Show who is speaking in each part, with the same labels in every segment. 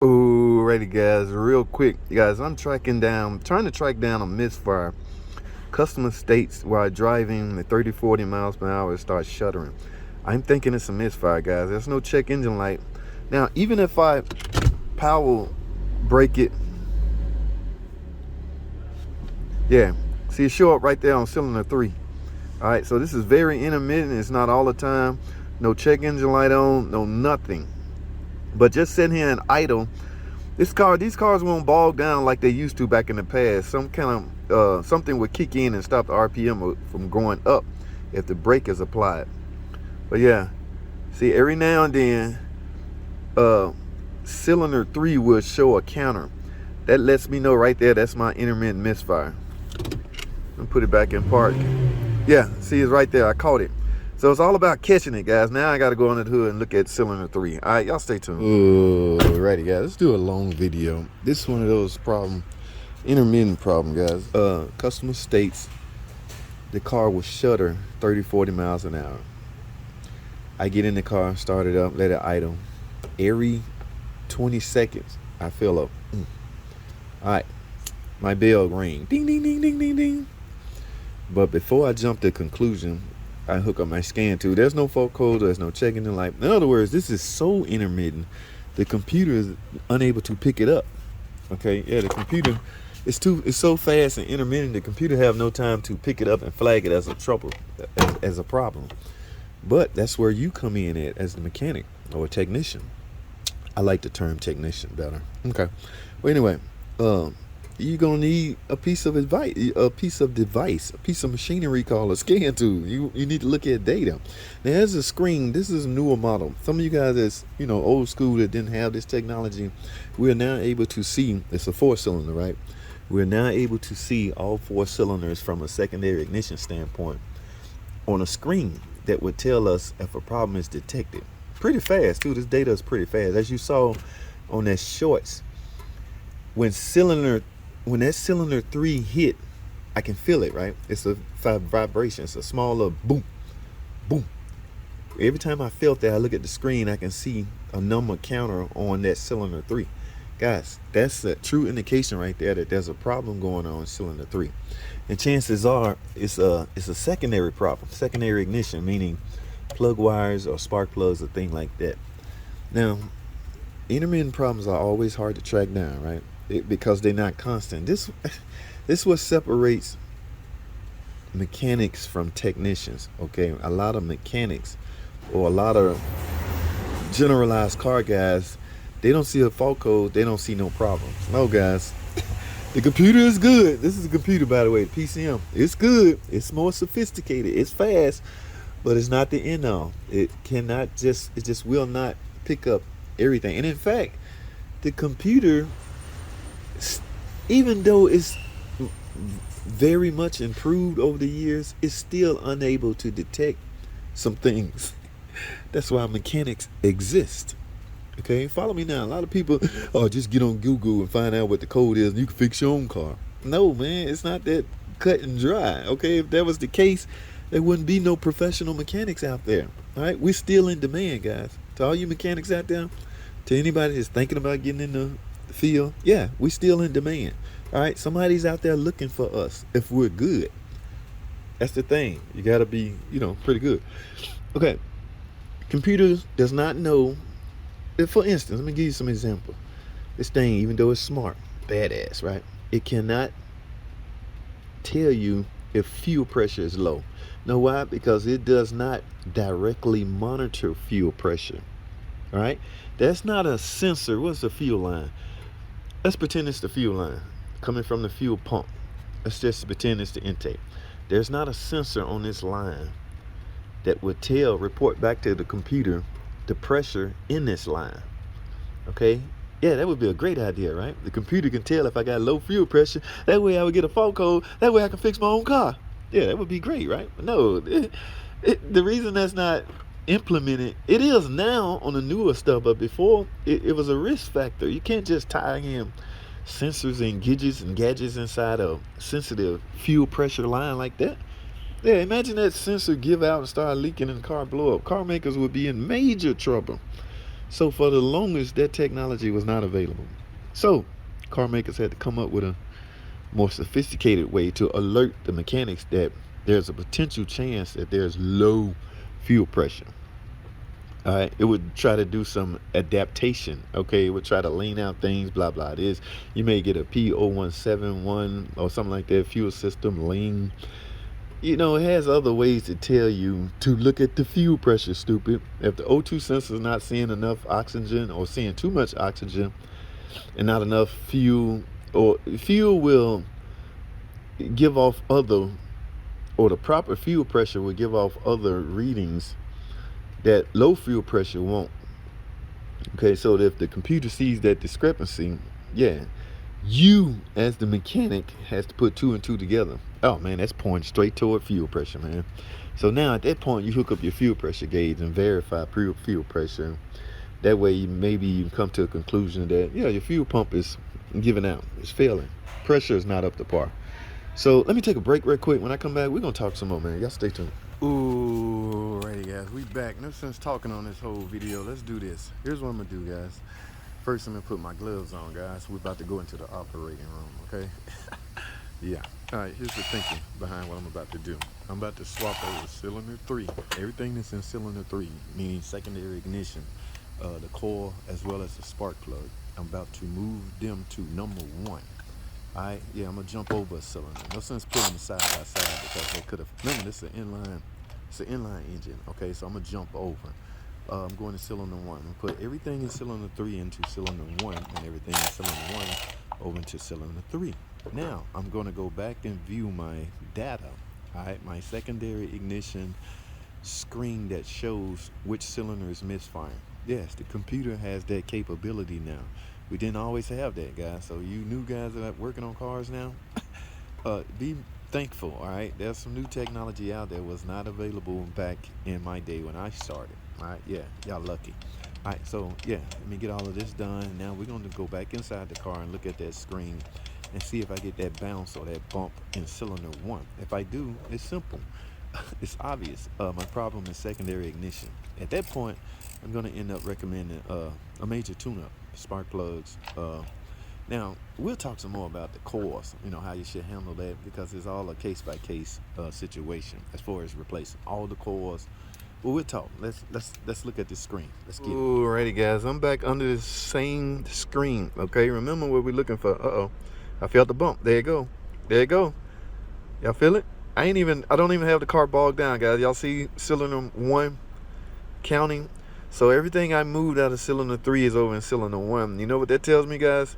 Speaker 1: Alrighty guys, real quick guys, I'm trying to track down a misfire. Customer states while driving at 30-40 miles per hour it starts shuddering. I'm thinking it's a misfire, guys. There's no check engine light. Now even if I power brake it, yeah, see it show up right there on cylinder 3. Alright, so this is very intermittent. It's not all the time. No check engine light on, no nothing. But just sitting here and idle, these cars won't bog down like they used to back in the past. Some kind of something would kick in and stop the RPM from going up if the brake is applied. But yeah, see, every now and then, cylinder 3 will show a counter. That lets me know right there that's my intermittent misfire. Let me put it back in park. Yeah, see, it's right there. I caught it. So it's all about catching it, guys. Now I got to go under the hood and look at cylinder 3. All right, y'all stay tuned. Alrighty, guys. Let's do a long video. This is one of those intermittent problem, guys. Customer states the car will shudder 30-40 miles an hour. I get in the car, start it up, let it idle. Every 20 seconds, I feel up. All right, my bell ring. Ding, ding, ding, ding, ding, ding. But before I jump to conclusion, I hook up my scan tool. There's no fault code. There's no checking the light. In other words, this is so intermittent, the computer is unable to pick it up. Okay, yeah, the computer it's so fast and intermittent. The computer have no time to pick it up and flag it as a trouble, as a problem. But that's where you come in at as the mechanic or a technician. I like the term technician better. Okay. Well, anyway, you're gonna need a piece of device, a piece of machinery called a scan tool. You need to look at data. Now there's a screen. This is a newer model. Some of you guys that's old school that didn't have this technology, we're now able to see. It's a 4-cylinder, right? We're now able to see all 4 cylinders from a secondary ignition standpoint on a screen that would tell us if a problem is detected. Pretty fast too. This data is pretty fast, as you saw on that shorts. When that cylinder 3 hit, I can feel it, right? It's a vibration. It's a small little boom, boom. Every time I felt that, I look at the screen, I can see a number counter on that cylinder 3. Guys, that's a true indication right there that there's a problem going on in cylinder 3. And chances are it's a secondary problem, secondary ignition, meaning plug wires or spark plugs or thing like that. Now, intermittent problems are always hard to track down, right? Because they're not constant. This what separates mechanics from technicians. Okay, a lot of mechanics or a lot of generalized car guys, they don't see a fault code, they don't see no problem. No, guys, the computer is good. This is a computer, by the way, the PCM. It's good. It's more sophisticated. It's fast, but it's not the end all. It just will not pick up everything. And in fact, the computer, even though it's very much improved over the years, it's still unable to detect some things. That's why mechanics exist. Okay, follow me now. A lot of people, just get on Google and find out what the code is and you can fix your own car. No, man, it's not that cut and dry. Okay, if that was the case, there wouldn't be no professional mechanics out there. All right, we're still in demand, guys. To all you mechanics out there, to anybody that's thinking about getting in the field, yeah, we're still in demand. All right, somebody's out there looking for us if we're good. That's the thing. You got to be, pretty good. Okay, computers does not know. For instance, let me give you some example. This thing, even though it's smart, badass, right? It cannot tell you if fuel pressure is low. Know why? Because it does not directly monitor fuel pressure. All right? That's not a sensor. What's the fuel line? Let's pretend it's the fuel line coming from the fuel pump. Let's just pretend it's the intake. There's not a sensor on this line that would report back to the computer the pressure in this line. Okay? Yeah, that would be a great idea, right? The computer can tell if I got low fuel pressure. That way I would get a fault code. That way I can fix my own car. Yeah, that would be great, right? But no, the reason that's not implemented, it is now on the newer stuff, but before it was a risk factor. You can't just tie in sensors and gadgets inside a sensitive fuel pressure line like that. Yeah, imagine that sensor give out and start leaking and the car blow up. Car makers would be in major trouble. So for the longest, that technology was not available. So car makers had to come up with a more sophisticated way to alert the mechanics that there's a potential chance that there's low fuel pressure. All right, it would try to do some adaptation. Okay, it would try to lean out things, blah blah. It is, you may get a P0171 or something like that, fuel system lean. You know, it has other ways to tell you to look at the fuel pressure, stupid. If the O2 sensor is not seeing enough oxygen or seeing too much oxygen and not enough fuel, or fuel will give off other, or the proper fuel pressure will give off other readings that low fuel pressure won't. Okay, so if the computer sees that discrepancy, yeah, you as the mechanic has to put two and two together. Oh man, that's pointing straight toward fuel pressure, man. So now at that point, you hook up your fuel pressure gauge and verify fuel pressure. That way, maybe you can come to a conclusion that, yeah, your fuel pump is giving out, it's failing, pressure is not up to par. So let me take a break real quick. When I come back, we're gonna talk some more, man. Y'all stay tuned. Ooh, righty guys, we back. No sense talking on this whole video. Let's do this. Here's what I'm gonna do, guys. First, I'm gonna put my gloves on, guys. We're about to go into the operating room, okay? Yeah. All right, here's the thinking behind what I'm about to do. I'm about to swap over cylinder 3. Everything that's in cylinder 3, meaning secondary ignition, the coil as well as the spark plug. I'm about to move them to number 1. All right, yeah, I'm gonna jump over a cylinder. No sense putting them side by side because they could have. Remember, this is an inline engine. Okay, so I'm gonna jump over. I'm going to cylinder 1. I'm gonna put everything in cylinder 3 into cylinder 1, and everything in cylinder 1 over into cylinder 3. Now I'm gonna go back and view my data. All right, my secondary ignition screen that shows which cylinder is misfiring. Yes, the computer has that capability now. We didn't always have that, guys. So you new guys that are working on cars now, be thankful, all right? There's some new technology out there was not available back in my day when I started, all right? Yeah, y'all lucky. All right, so yeah, let me get all of this done. Now we're going to go back inside the car and look at that screen and see if I get that bounce or that bump in cylinder 1. If I do, it's simple. It's obvious. My problem is secondary ignition. At that point, I'm going to end up recommending a major tune-up, spark plugs. Now, we'll talk some more about the coils, you know, how you should handle that, because it's all a case-by-case situation as far as replacing all the coils. Well, we'll talk. Let's look at this screen. Let's get it. Alrighty, guys. I'm back under the same screen. Okay, remember what we're looking for. Uh-oh. I felt the bump. There you go. There you go. Y'all feel it? I don't even have the car bogged down, guys. Y'all see cylinder 1 counting? So everything I moved out of cylinder 3 is over in cylinder 1. You know what that tells me, guys?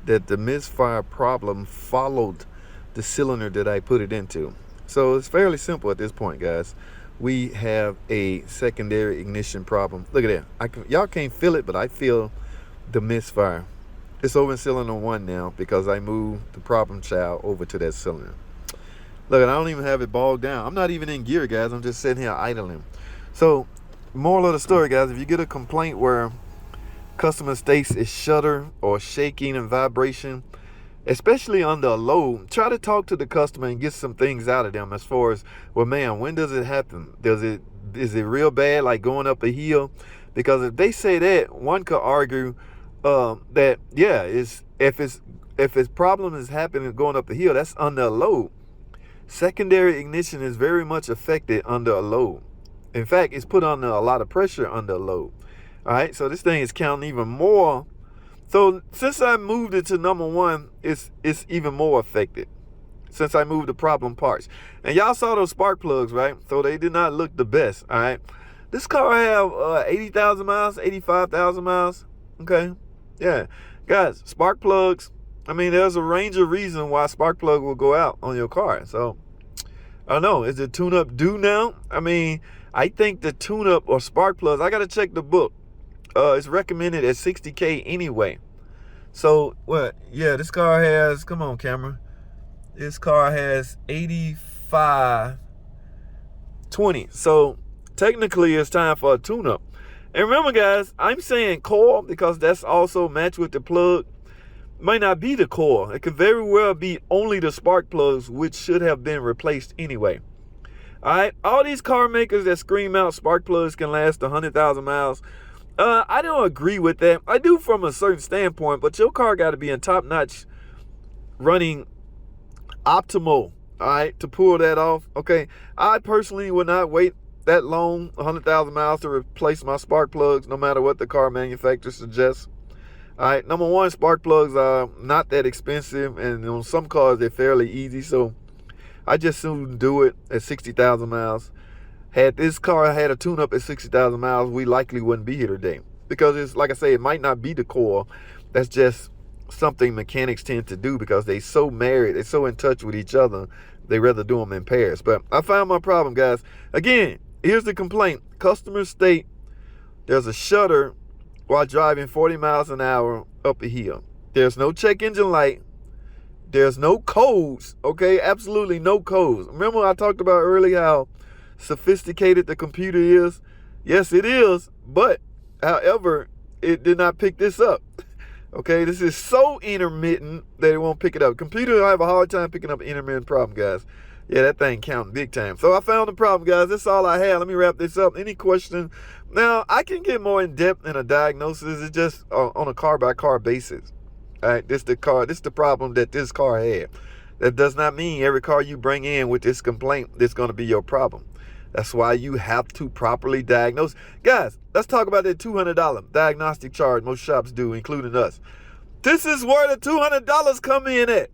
Speaker 1: That the misfire problem followed the cylinder that I put it into. So it's fairly simple at this point, guys. We have a secondary ignition problem. Look at that. Y'all can't feel it, but I feel the misfire. It's over in cylinder 1 now because I moved the problem child over to that cylinder. Look, I don't even have it bogged down. I'm not even in gear, guys. I'm just sitting here idling. So, moral of the story, guys, if you get a complaint where customer states is shudder or shaking and vibration, especially under a load, try to talk to the customer and get some things out of them as far as, well, man, when does it happen? Is it real bad, like going up a hill? Because if they say that, one could argue that, yeah, if its problem is happening going up the hill, that's under a load. Secondary ignition is very much affected under a load. In fact, it's put under a lot of pressure under a load. All right, so this thing is counting even more. So since I moved it to number 1, it's even more affected. Since I moved the problem parts. And y'all saw those spark plugs, right? So they did not look the best, all right? This car have 80,000 miles, 85,000 miles, okay? Yeah, guys, spark plugs, I mean, there's a range of reasons why spark plug will go out on your car. So, I don't know. Is the tune-up due now? I mean, I think the tune-up or spark plugs, I got to check the book. It's recommended at $60K anyway. So, what? Yeah, this car has, come on, camera. This car has 8520. So, technically, it's time for a tune-up. And remember, guys, I'm saying coil because that's also matched with the plug. Might not be the coil. It could very well be only the spark plugs, which should have been replaced anyway. All right, all these car makers that scream out spark plugs can last 100,000 miles. I don't agree with that. I do from a certain standpoint, but your car got to be in top-notch running optimal, all right, to pull that off. Okay, I personally would not wait that long, 100,000 miles, to replace my spark plugs, no matter what the car manufacturer suggests. All right, number one, spark plugs are not that expensive, and on some cars they're fairly easy, so I just soon do it at 60,000 miles. Had this car had a tune-up at 60,000 miles, we likely wouldn't be here today, because it's, like I say, it might not be the core. That's just something mechanics tend to do because they so married, they're so in touch with each other, they rather do them in pairs. But I found my problem, guys. Again, here's the complaint. Customers state there's a shudder while driving 40 miles an hour up a hill. There's no check engine light. There's no codes, okay? Absolutely no codes. Remember I talked about earlier how sophisticated the computer is? Yes, it is, but however, it did not pick this up. Okay, this is so intermittent that it won't pick it up. Computer have a hard time picking up an intermittent problem, guys. Yeah, that thing counting big time. So I found the problem, guys. That's all I had. Let me wrap this up. Any question? Now, I can get more in depth in a diagnosis. It's just on a car-by-car basis. All right, this the problem that this car had. That does not mean every car you bring in with this complaint is going to be your problem. That's why you have to properly diagnose. Guys, let's talk about that $200 diagnostic charge most shops do, including us. This is where the $200 come in at.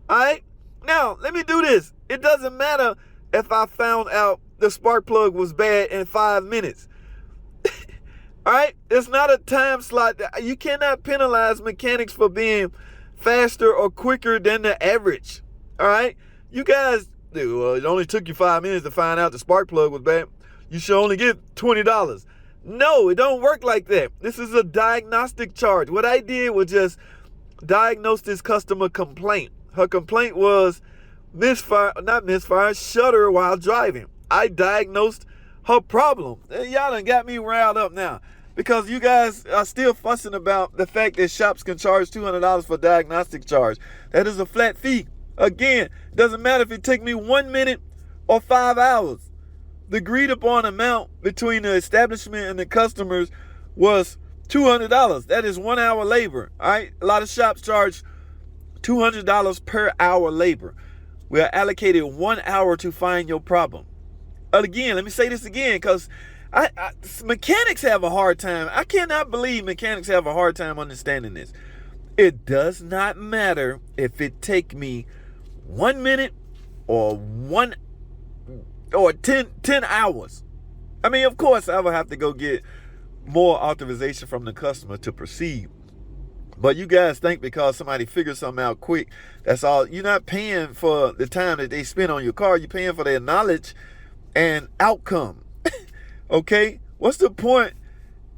Speaker 1: All right? Now, let me do this. It doesn't matter if I found out the spark plug was bad in 5 minutes. All right? It's not a time slot. You cannot penalize mechanics for being faster or quicker than the average. All right? You guys, well, it only took you 5 minutes to find out the spark plug was bad. You should only get $20. No, it don't work like that. This is a diagnostic charge. What I did was just diagnose this customer complaint. Her complaint was shudder while driving. I diagnosed her problem. Y'all done got me riled up now, because you guys are still fussing about the fact that shops can charge $200 for diagnostic charge. That is a flat fee. Again, doesn't matter if it take me 1 minute or 5 hours. The agreed upon amount between the establishment and the customers was $200. That is 1 hour labor. All right. A lot of shops charge $200 per hour labor. We are allocated 1 hour to find your problem. Again, let me say this again, because mechanics have a hard time. I cannot believe mechanics have a hard time understanding this. It does not matter if it take me 1 minute or 10 hours. I mean, of course, I will have to go get more authorization from the customer to proceed. But you guys think because somebody figures something out quick, that's all. You're not paying for the time that they spend on your car. You're paying for their knowledge and outcome. Okay? What's the point?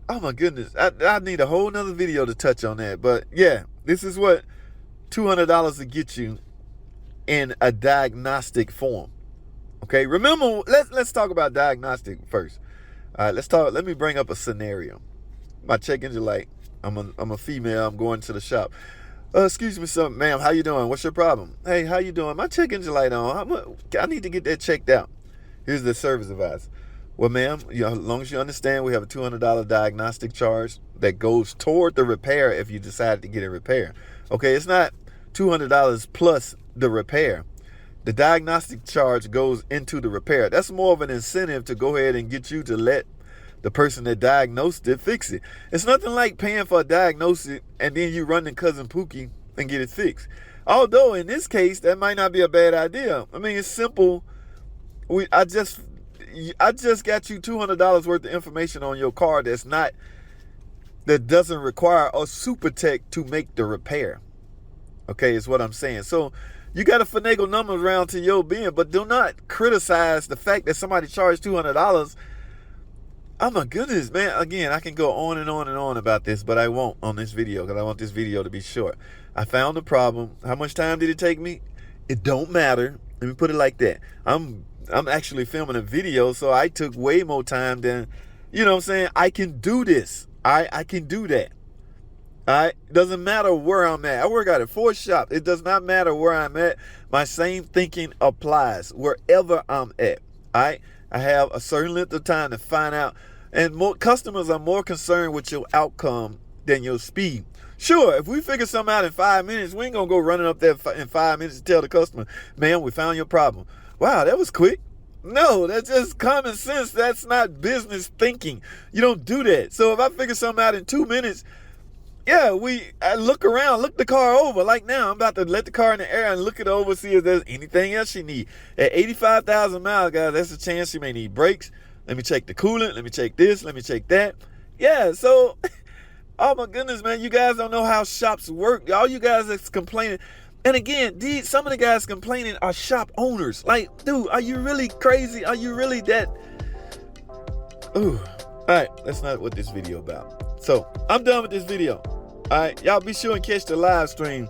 Speaker 1: Oh my goodness. I need a whole nother video to touch on that. But yeah, this is what $200 will get you in a diagnostic form. Okay? Remember, let's talk about diagnostic first. All right, let me bring up a scenario. My check engine light. I'm a female. I'm going to the shop. Excuse me, ma'am. How you doing? What's your problem? Hey, how you doing? My check engine light on. I need to get that checked out. Here's the service advice. Well, ma'am, as long as you understand, we have a $200 diagnostic charge that goes toward the repair if you decide to get a repair. Okay, it's not $200 plus the repair. The diagnostic charge goes into the repair. That's more of an incentive to go ahead and get you to let the person that diagnosed it fix it. It's nothing like paying for a diagnosis and then you run to Cousin Pookie and get it fixed. Although in this case, that might not be a bad idea. I mean, it's simple. I just got you $200 worth of information on your car that doesn't require a super tech to make the repair. Okay, is what I'm saying. So you got to finagle numbers around to your being, but do not criticize the fact that somebody charged $200. Oh my goodness, man. Again, I can go on and on and on about this, but I won't on this video because I want this video to be short. I found the problem. How much time did it take me? It don't matter. Let me put it like that. I'm actually filming a video, so I took way more time than, you know what I'm saying? I can do this. I can do that. All right? It doesn't matter where I'm at. I work out at 4 shops. It does not matter where I'm at. My same thinking applies wherever I'm at. All right? I have a certain length of time to find out. And more customers are more concerned with your outcome than your speed. Sure, if we figure something out in 5 minutes, we ain't gonna go running up there in 5 minutes to tell the customer, man, we found your problem. Wow, that was quick. No, that's just common sense. That's not business thinking. You don't do that. So if I figure something out in 2 minutes, yeah, I look around, look the car over. Like now, I'm about to let the car in the air and look it over, see if there's anything else she need. At 85,000 miles, guys, that's a chance she may need brakes. Let me check the coolant. Let me check this. Let me check that. Yeah, so, oh my goodness, man, you guys don't know how shops work. All you guys that's complaining. And again, some of the guys complaining are shop owners. Like, dude, are you really crazy? Are you really that? Ooh. All right, that's not what this video about. So, I'm done with this video. All right, y'all be sure and catch the live stream.